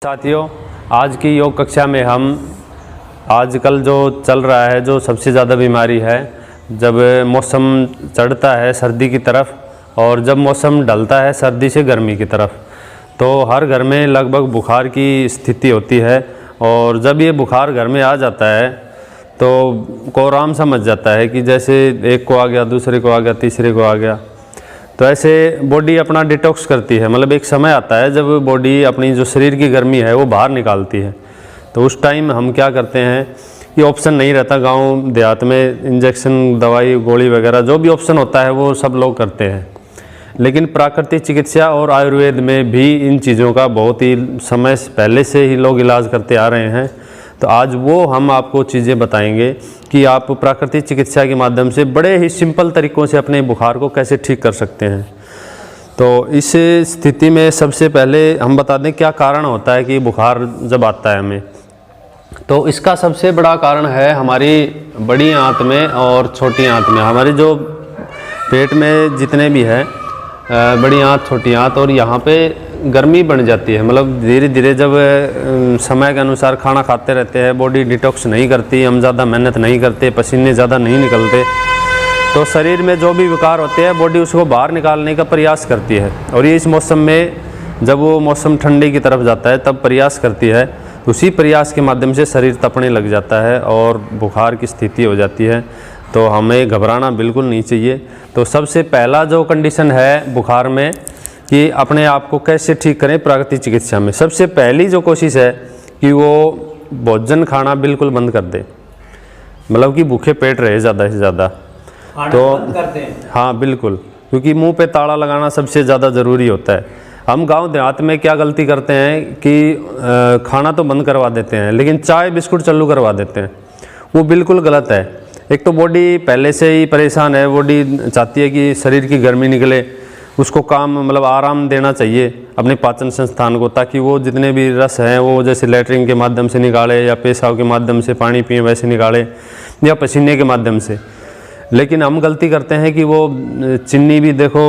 साथियों, आज की योग कक्षा में हम आजकल जो चल रहा है, जो सबसे ज़्यादा बीमारी है, जब मौसम चढ़ता है सर्दी की तरफ और जब मौसम ढलता है सर्दी से गर्मी की तरफ, तो हर घर में लगभग बुखार की स्थिति होती है। और जब ये बुखार घर में आ जाता है तो कोराम समझ जाता है कि जैसे एक को आ गया, दूसरे को आ गया, तीसरे को आ गया। तो ऐसे बॉडी अपना डिटॉक्स करती है, मतलब एक समय आता है जब बॉडी अपनी जो शरीर की गर्मी है वो बाहर निकालती है। तो उस टाइम हम क्या करते हैं कि ऑप्शन नहीं रहता, गांव देहात में इंजेक्शन, दवाई, गोली वगैरह जो भी ऑप्शन होता है वो सब लोग करते हैं। लेकिन प्राकृतिक चिकित्सा और आयुर्वेद में भी इन चीज़ों का बहुत ही समय पहले से ही लोग इलाज करते आ रहे हैं। तो आज वो हम आपको चीज़ें बताएंगे कि आप प्राकृतिक चिकित्सा के माध्यम से बड़े ही सिंपल तरीक़ों से अपने बुखार को कैसे ठीक कर सकते हैं। तो इस स्थिति में सबसे पहले हम बता दें क्या कारण होता है कि बुखार जब आता है हमें। तो इसका सबसे बड़ा कारण है हमारी बड़ी आंत में और छोटी आंत में, हमारी जो पेट में जितने भी हैं, बड़ी आंत, छोटी आंत, और यहाँ पे गर्मी बन जाती है। मतलब धीरे धीरे जब समय के अनुसार खाना खाते रहते हैं, बॉडी डिटॉक्स नहीं करती, हम ज़्यादा मेहनत नहीं करते, पसीने ज़्यादा नहीं निकलते, तो शरीर में जो भी विकार होते हैं बॉडी उसको बाहर निकालने का प्रयास करती है। और ये इस मौसम में जब वो मौसम ठंडी की तरफ जाता है तब प्रयास करती है। उसी प्रयास के माध्यम से शरीर तपने लग जाता है और बुखार की स्थिति हो जाती है। तो हमें घबराना बिल्कुल नहीं चाहिए। तो सबसे पहला जो कंडीशन है बुखार में कि अपने आप को कैसे ठीक करें प्राकृतिक चिकित्सा में, सबसे पहली जो कोशिश है कि वो भोजन खाना बिल्कुल बंद कर दे, मतलब कि भूखे पेट रहे ज़्यादा से ज़्यादा। तो हाँ बिल्कुल, क्योंकि मुंह पे ताला लगाना सबसे ज़्यादा ज़रूरी होता है। हम गांव देहात में क्या गलती करते हैं कि खाना तो बंद करवा देते हैं लेकिन चाय बिस्कुट चालू करवा देते हैं, वो बिल्कुल गलत है। एक तो बॉडी पहले से ही परेशान है, बॉडी चाहती है कि शरीर की गर्मी निकले, उसको काम मतलब आराम देना चाहिए अपने पाचन संस्थान को, ताकि वो जितने भी रस हैं वो जैसे लैट्रिन के माध्यम से निकाले या पेशाब के माध्यम से पानी पिए वैसे निकाले या पसीने के माध्यम से। लेकिन हम गलती करते हैं कि वो चीनी भी देखो,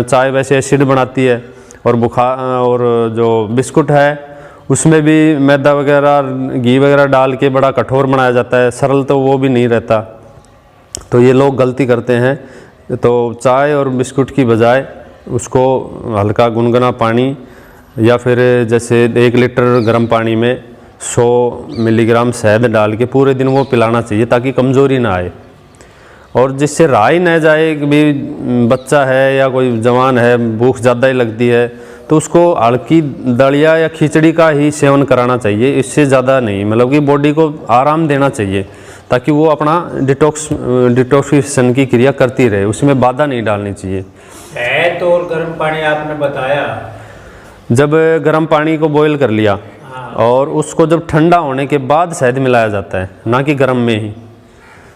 चाय वैसे एसिड बनाती है, और बुखार और जो बिस्कुट है उसमें भी मैदा वगैरह, घी वगैरह डाल के बड़ा कठोर बनाया जाता है, सरल तो वो भी नहीं रहता। तो ये लोग गलती करते हैं। तो चाय और बिस्कुट की बजाय उसको हल्का गुनगुना पानी या फिर जैसे 1 लीटर गर्म पानी में 100 मिलीग्राम शहद डाल के पूरे दिन वो पिलाना चाहिए, ताकि कमज़ोरी ना आए। और जिससे रहा ही न जाए कि भी बच्चा है या कोई जवान है, भूख ज़्यादा ही लगती है, तो उसको हल्की दलिया या खिचड़ी का ही सेवन कराना चाहिए, इससे ज़्यादा नहीं। मतलब कि बॉडी को आराम देना चाहिए ताकि वो अपना डिटॉक्सिफिकेशन की क्रिया करती रहे, उसमें बाधा नहीं डालनी चाहिए। शहद और गर्म पानी आपने बताया, जब गर्म पानी को बॉईल कर लिया, हाँ। और उसको जब ठंडा होने के बाद शहद मिलाया जाता है, ना कि गर्म में ही।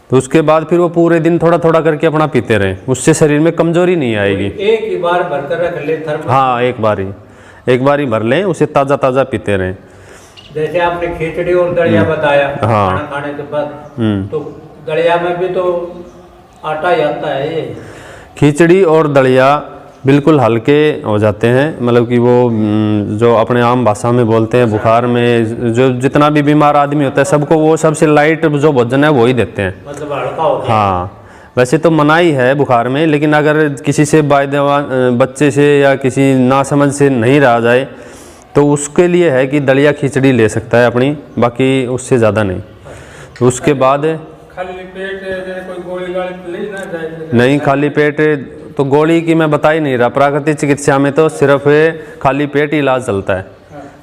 तो उसके बाद फिर वो पूरे दिन थोड़ा थोड़ा करके अपना पीते रहें, उससे शरीर में कमजोरी नहीं आएगी। एक ही बार भरकर रख ले थर्मस? हाँ, एक बार ही भर लें, उसे ताज़ा ताज़ा पीते रहें। जैसे आपने खिचड़ी और दलिया बताया, हाँ। खाना खाने के बाद, तो दलिया में भी तो आटा ही आता है। ये खिचड़ी और दलिया बिल्कुल हल्के हो जाते हैं, मतलब कि वो जो अपने आम भाषा में बोलते हैं, बुखार में जो जितना भी बीमार आदमी होता है सबको वो सबसे लाइट जो भोजन है वो ही देते हैं, मतलब हल्का होता है। हाँ, वैसे तो मनाही है बुखार में, लेकिन अगर किसी से बच्चे से या किसी नासमझ से नहीं रहा जाए तो उसके लिए है कि दलिया खिचड़ी ले सकता है अपनी, बाकी उससे ज़्यादा नहीं। तो उसके बाद खाली पेट कोई गोली ले ना जाए? नहीं, खाली पेट तो गोली की मैं बता ही नहीं रहा। प्राकृतिक चिकित्सा में तो सिर्फ खाली पेट ही इलाज चलता है,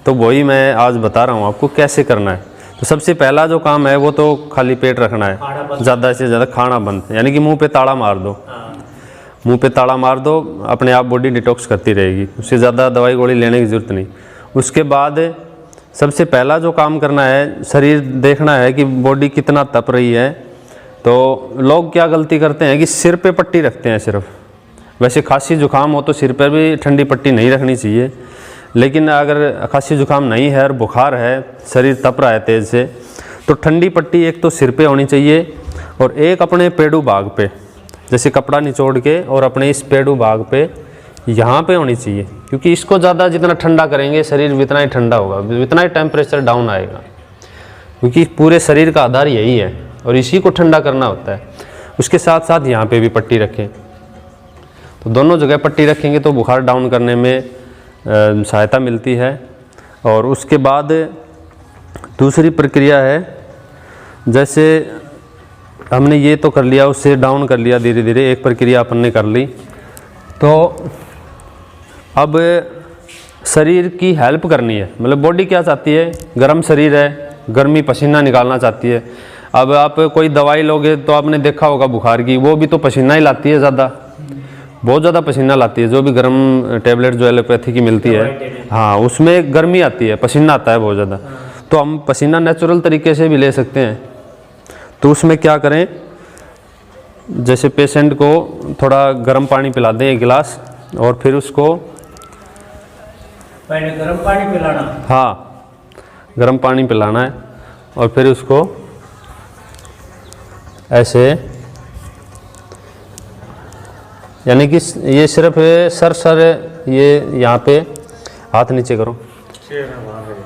तो वही मैं आज बता रहा हूँ आपको कैसे करना है। तो सबसे पहला जो काम है वो तो खाली पेट रखना है, ज़्यादा से ज़्यादा खाना बंद, यानी कि मुंह पे ताला मार दो। मुंह पे ताला मार दो, अपने आप बॉडी डिटॉक्स करती रहेगी, उससे ज़्यादा दवाई गोली लेने की ज़रूरत नहीं। उसके बाद सबसे पहला जो काम करना है, शरीर देखना है कि बॉडी कितना तप रही है। तो लोग क्या गलती करते हैं कि सिर पे पट्टी रखते हैं सिर्फ। वैसे खांसी जुकाम हो तो सिर पर भी ठंडी पट्टी नहीं रखनी चाहिए, लेकिन अगर खांसी जुकाम नहीं है और बुखार है, शरीर तप रहा है तेज़ से, तो ठंडी पट्टी एक तो सिर पे होनी चाहिए और एक अपने पेड़ू भाग पे, जैसे कपड़ा निचोड़ के और अपने इस पेड़ू भाग पे यहाँ पे होनी चाहिए, क्योंकि इसको ज़्यादा जितना ठंडा करेंगे शरीर उतना ही ठंडा होगा, उतना ही टेम्परेचर डाउन आएगा, क्योंकि पूरे शरीर का आधार यही है और इसी को ठंडा करना होता है। उसके साथ साथ यहाँ पे भी पट्टी रखें, तो दोनों जगह पट्टी रखेंगे तो बुखार डाउन करने में सहायता मिलती है। और उसके बाद दूसरी प्रक्रिया है, जैसे हमने ये तो कर लिया, उससे डाउन कर लिया धीरे धीरे, एक प्रक्रिया अपन ने कर ली, तो अब शरीर की हेल्प करनी है। मतलब बॉडी क्या चाहती है, गर्म शरीर है, गर्मी पसीना निकालना चाहती है। अब आप कोई दवाई लोगे तो आपने देखा होगा बुखार की, वो भी तो पसीना ही लाती है, ज़्यादा बहुत ज़्यादा पसीना लाती है। जो भी गर्म टेबलेट जो एलोपैथी की मिलती है, हाँ उसमें गर्मी आती है, पसीना आता है बहुत ज़्यादा। तो हम पसीना नेचुरल तरीके से भी ले सकते हैं। तो उसमें क्या करें, जैसे पेशेंट को थोड़ा गर्म पानी पिला दें 1 गिलास, और फिर उसको पहले गर्म पानी पिलाना, हाँ गर्म पानी पिलाना है, और फिर उसको ऐसे, यानी कि ये सिर्फ सर ये यहाँ पे हाथ नीचे करो,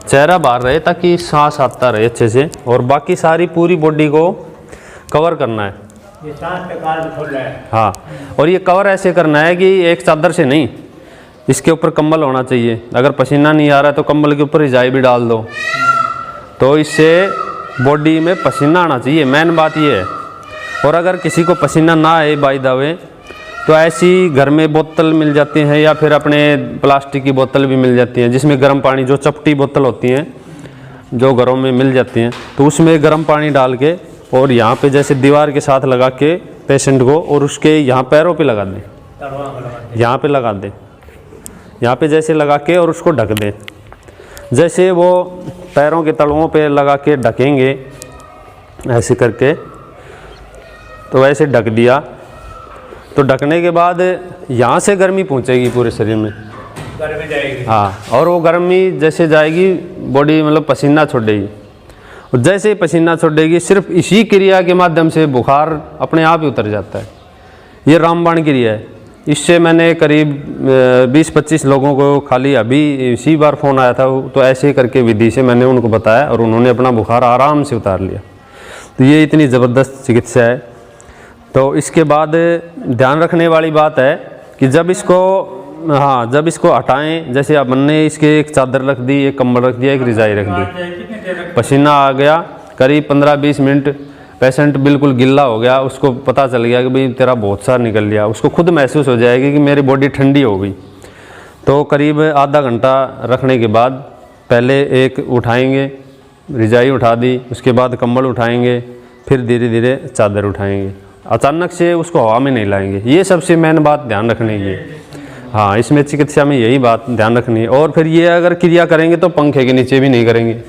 चेहरा बाहर रहे ताकि सांस आता रहे अच्छे से, और बाकी सारी पूरी बॉडी को कवर करना है। ये सांस का कारण खोल रहा है। हाँ, और ये कवर ऐसे करना है कि एक चादर से नहीं, इसके ऊपर कंबल होना चाहिए। अगर पसीना नहीं आ रहा है तो कंबल के ऊपर रजाई भी डाल दो, तो इससे बॉडी में पसीना आना चाहिए, मेन बात ये है। और अगर किसी को पसीना ना आए बाय द वे, तो ऐसी घर में बोतल मिल जाती हैं, या फिर अपने प्लास्टिक की बोतल भी मिल जाती हैं जिसमें गर्म पानी, जो चपटी बोतल होती हैं जो घरों में मिल जाती हैं, तो उसमें गर्म पानी डाल के और यहाँ पे जैसे दीवार के साथ लगा के पेशेंट को, और उसके यहाँ पैरों पे लगा दें, यहाँ पे लगा दें, यहाँ पे जैसे लगा के और उसको ढक दें। जैसे वो पैरों के तलवों पे लगा के ढकेंगे ऐसे करके, तो ऐसे ढक दिया, तो ढकने के बाद यहाँ से गर्मी पहुँचेगी पूरे शरीर में, गर्मी जाएगी। हाँ, और वो गर्मी जैसे जाएगी बॉडी मतलब पसीना छोड़ेगी, और जैसे ही पसीना छोड़ेगी सिर्फ इसी क्रिया के माध्यम से बुखार अपने आप ही उतर जाता है। ये रामबाण क्रिया है। इससे मैंने करीब 20-25 लोगों को खाली अभी इसी बार फ़ोन आया था, तो ऐसे करके विधि से मैंने उनको बताया और उन्होंने अपना बुखार आराम से उतार लिया। तो ये इतनी ज़बरदस्त चिकित्सा है। तो इसके बाद ध्यान रखने वाली बात है कि जब इसको, हाँ जब इसको हटाएं, जैसे अब हमने इसके एक चादर रख दी, एक कंबल रख दिया, एक रजाई रख दी, पसीना आ गया करीब 15-20 मिनट, पेशेंट बिल्कुल गिल्ला हो गया, उसको पता चल गया कि भाई तेरा बहुत सारा निकल लिया, उसको खुद महसूस हो जाएगी कि मेरी बॉडी ठंडी हो गई। तो करीब आधा घंटा रखने के बाद पहले एक उठाएंगे, रजाई उठा दी, उसके बाद कंबल उठाएंगे, फिर धीरे धीरे चादर उठाएंगे, अचानक से उसको हवा में नहीं लाएंगे। ये सबसे मेन बात ध्यान रखने की है। हाँ, इसमें चिकित्सा में यही बात ध्यान रखनी है। और फिर ये अगर क्रिया करेंगे तो पंखे के नीचे भी नहीं करेंगे।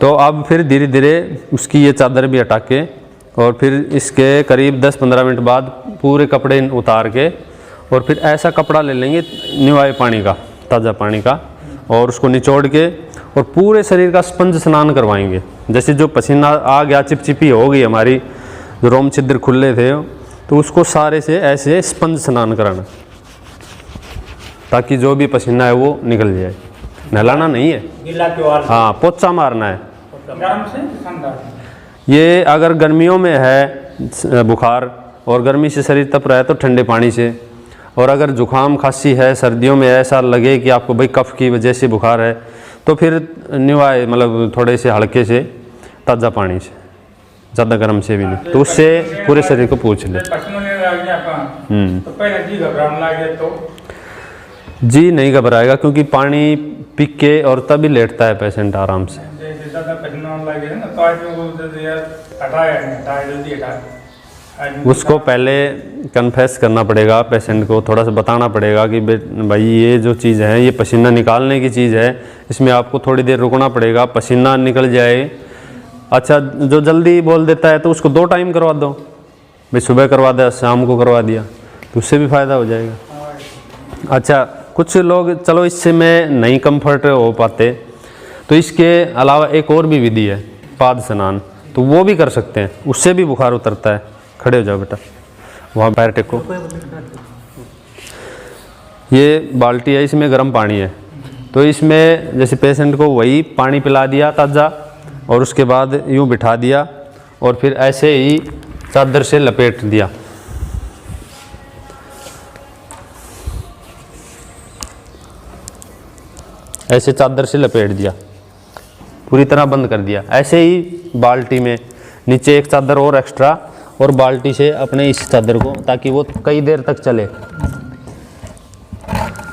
तो अब फिर धीरे धीरे उसकी ये चादर भी हटा के, और फिर इसके करीब 10-15 मिनट बाद पूरे कपड़े उतार के, और फिर ऐसा कपड़ा ले लेंगे निवाए पानी का, ताज़ा पानी का, और उसको निचोड़ के और पूरे शरीर का स्पंज स्नान करवाएंगे। जैसे जो पसीना आ गया, चिपचिपी हो गई हमारी, जो रोम छिद्र खुले थे, तो उसको सारे से ऐसे स्पंज स्नान कराना, ताकि जो भी पसीना है वो निकल जाए। नहलाना नहीं है, गिला के वाल, हाँ पोछा मारना है। गरम से ठंडा। ये अगर गर्मियों में है बुखार और गर्मी से शरीर तप रहा है तो ठंडे पानी से, और अगर जुकाम खांसी है, सर्दियों में ऐसा लगे कि आपको भाई कफ की वजह से बुखार है, तो फिर निवाए मतलब थोड़े से हल्के से ताज़ा पानी से, ज़्यादा गर्म से भी नहीं, तो उससे पूरे शरीर को पूछ ले। तो पहले जी घबराने लगे तो जी नहीं घबराएगा, क्योंकि पानी पी के और तभी लेटता है पेशेंट आराम से। उसको पहले कन्फेस करना पड़ेगा, पेशेंट को थोड़ा सा बताना पड़ेगा कि भाई ये जो चीज़ है ये पसीना निकालने की चीज़ है, इसमें आपको थोड़ी देर रुकना पड़ेगा, पसीना निकल जाए। अच्छा, जो जल्दी बोल देता है तो उसको 2 टाइम करवा दो, भाई सुबह करवा दिया, शाम को करवा दिया, तो उससे भी फ़ायदा हो जाएगा। अच्छा, कुछ लोग चलो इससे में नहीं कंफर्ट हो पाते, तो इसके अलावा एक और भी विधि है पाद स्नान, तो वो भी कर सकते हैं, उससे भी बुखार उतरता है। खड़े हो जाओ बेटा, वहाँ पैर टेको। ये बाल्टी है, इसमें गर्म पानी है। तो इसमें जैसे पेशेंट को वही पानी पिला दिया ताज़ा, और उसके बाद यूँ बिठा दिया और फिर ऐसे ही चादर से लपेट दिया। ऐसे चादर से लपेट दिया, पूरी तरह बंद कर दिया। ऐसे ही बाल्टी में नीचे एक चादर और एक्स्ट्रा, और बाल्टी से अपने इस चादर को, ताकि वो कई देर तक चले।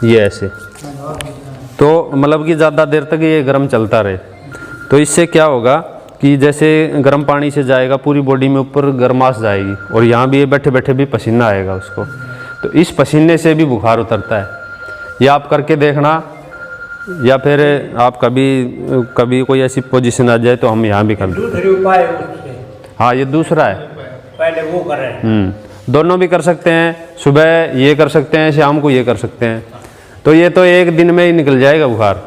ये ऐसे, तो मतलब कि ज़्यादा देर तक ये गर्म चलता रहे। तो इससे क्या होगा कि जैसे गर्म पानी से जाएगा पूरी बॉडी में ऊपर गर्माश जाएगी, और यहाँ भी ये बैठे बैठे भी पसीना आएगा उसको। तो इस पसीने से भी बुखार उतरता है। ये आप करके देखना, या फिर आप कभी कोई ऐसी पोजीशन आ जाए तो हम यहाँ भी कर दें। दूसरे उपाय उससे। हाँ, ये दूसरा है। पहले वो कर रहे हैं। दोनों भी कर सकते हैं, सुबह ये कर सकते हैं, शाम को ये कर सकते हैं। तो ये तो एक दिन में ही निकल जाएगा बुखार,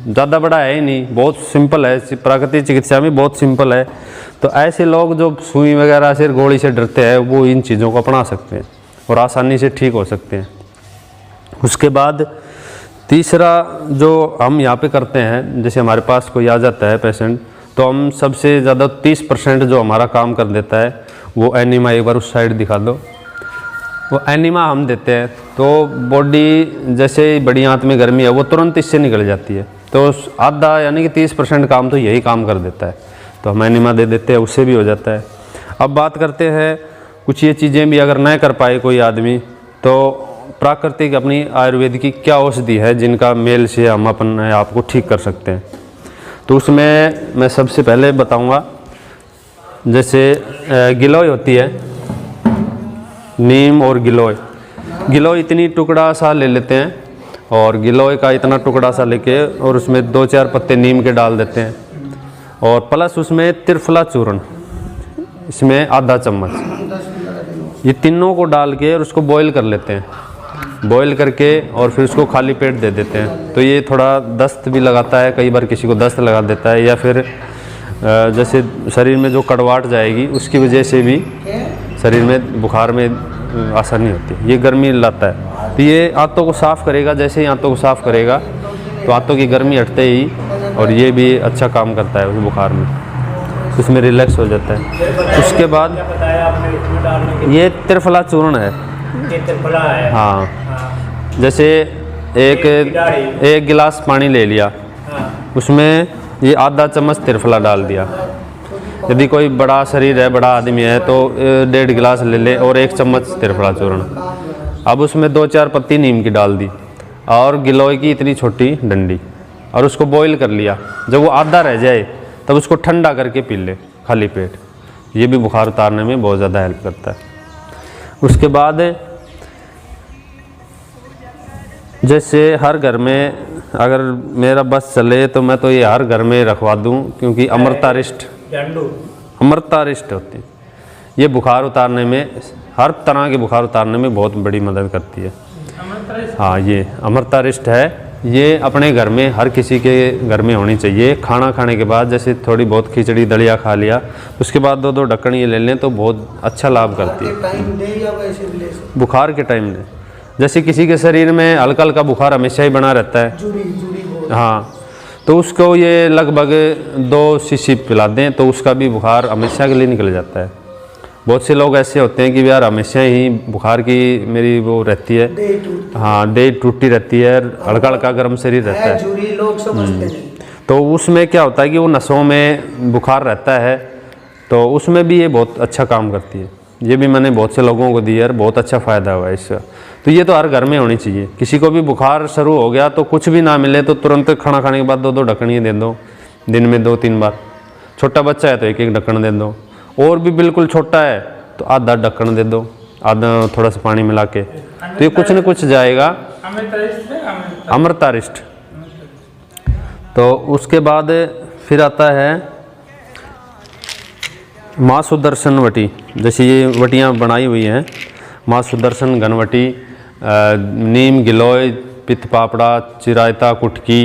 ज़्यादा बड़ा है ही नहीं, बहुत सिंपल है। प्राकृतिक चिकित्सा में बहुत सिंपल है। तो ऐसे लोग जो सुई वगैरह से, गोली से डरते हैं, वो इन चीज़ों को अपना सकते हैं और आसानी से ठीक हो सकते हैं। उसके बाद तीसरा जो हम यहाँ पे करते हैं, जैसे हमारे पास कोई आ जाता है पेशेंट, तो हम सबसे ज़्यादा 30% जो हमारा काम कर देता है वो एनिमा। एक बार उस साइड दिखा दो। वो एनिमा हम देते हैं, तो बॉडी जैसे बड़ी आंत में गर्मी है वो तुरंत इससे निकल जाती है। तो आधा यानी कि 30% काम तो यही काम कर देता है। तो हम एनिमा दे देते हैं, उससे भी हो जाता है। अब बात करते हैं कुछ ये चीज़ें भी अगर न कर पाए कोई आदमी, तो प्राकृतिक अपनी आयुर्वेद की क्या औषधि है जिनका मेल से हम अपने आप को ठीक कर सकते हैं। तो उसमें मैं सबसे पहले बताऊंगा, जैसे गिलोय होती है, नीम और गिलोय। गिलोय इतनी टुकड़ा सा ले लेते हैं, और गिलोय का इतना टुकड़ा सा लेके और उसमें 2-4 पत्ते नीम के डाल देते हैं, और प्लस उसमें त्रिफला चूर्ण, इसमें आधा चम्मच, ये तीनों को डाल के और उसको बॉईल कर लेते हैं। बॉईल करके और फिर उसको खाली पेट दे देते हैं। तो ये थोड़ा दस्त भी लगाता है, कई बार किसी को दस्त लगा देता है, या फिर जैसे शरीर में जो कड़वाहट जाएगी उसकी वजह से भी शरीर में बुखार में आसानी होती है। ये गर्मी लाता है। तो ये आंतों को साफ़ करेगा, जैसे ही आंतों को साफ़ करेगा तो आंतों की गर्मी हटते ही, और ये भी अच्छा काम करता है उस बुखार में, उसमें रिलैक्स हो जाता है। उसके बाद ये त्रिफला चूर्ण है। हाँ, जैसे एक गिलास पानी ले लिया, उसमें ये आधा चम्मच त्रिफला डाल दिया। यदि कोई बड़ा शरीर है, बड़ा आदमी है, तो 1.5 गिलास ले ले और 1 चम्मच त्रिफला चूर्ण। अब उसमें 2-4 पत्ती नीम की डाल दी और गिलोय की इतनी छोटी डंडी, और उसको बॉईल कर लिया। जब वो आधा रह जाए तब उसको ठंडा करके पी ले खाली पेट। ये भी बुखार उतारने में बहुत ज़्यादा हेल्प करता है। उसके बाद जैसे हर घर में, अगर मेरा बस चले तो मैं तो ये हर घर में रखवा दूं, क्योंकि अमृतारिष्ट होती है। ये बुखार उतारने में, हर तरह के बुखार उतारने में बहुत बड़ी मदद करती है। हाँ, ये अमृतारिष्ट है। ये अपने घर में हर किसी के घर में होनी चाहिए। खाना खाने के बाद जैसे थोड़ी बहुत खिचड़ी दलिया खा लिया, उसके बाद 2-2 ढक्कन ये ले लें तो बहुत अच्छा लाभ करती है बुखार के टाइम में। जैसे किसी के शरीर में हल्का हल्का बुखार हमेशा ही बना रहता है, हाँ, तो उसको ये लगभग 2 शीशी पिला दें तो उसका भी बुखार हमेशा के लिए निकल जाता है। बहुत से लोग ऐसे होते हैं कि यार हमेशा ही बुखार की मेरी वो रहती है, हाँ, देह टूटी रहती है, हल्का हल्का गर्म शरीर रहता है, लोग समझते हैं। तो उसमें क्या होता है कि वो नसों में बुखार रहता है, तो उसमें भी ये बहुत अच्छा काम करती है। ये भी मैंने बहुत से लोगों को दी है, बहुत अच्छा फ़ायदा हुआ है इसका। तो ये तो हर घर में होनी चाहिए। किसी को भी बुखार शुरू हो गया तो कुछ भी ना मिले तो तुरंत खाना खाने के बाद 2-2 ढक्कन दे दो, दिन में 2-3 बार। छोटा बच्चा है तो 1-1 ढक्कन दे दो, और भी बिल्कुल छोटा है तो आधा ढक्कन दे दो, आधा थोड़ा सा पानी मिला के, तो ये कुछ न कुछ जाएगा। अमृतारिष्ट। तो उसके बाद फिर आता है माँ सुदर्शन वटी। जैसे ये वटियाँ बनाई हुई हैं, माँ सुदर्शन घनवटी, नीम, गिलोय, पित्त पापड़ा, चिरायता, कुटकी,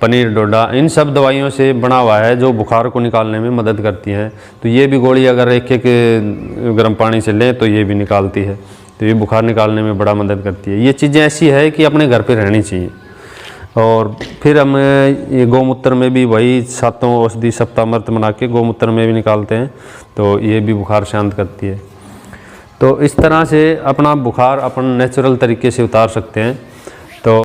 पनीर डोडा, इन सब दवाइयों से बना हुआ है जो बुखार को निकालने में मदद करती हैं। तो ये भी गोली अगर 1-1 गर्म पानी से लें तो ये भी निकालती है। तो ये बुखार निकालने में बड़ा मदद करती है। ये चीज़ें ऐसी है कि अपने घर पे रहनी चाहिए। और फिर हम ये गौमूत्र में भी वही 7 औषधि सप्ताहामृत बना के गौमूत्र में भी निकालते हैं, तो ये भी बुखार शांत करती है। तो इस तरह से अपना बुखार अपन नेचुरल तरीके से उतार सकते हैं।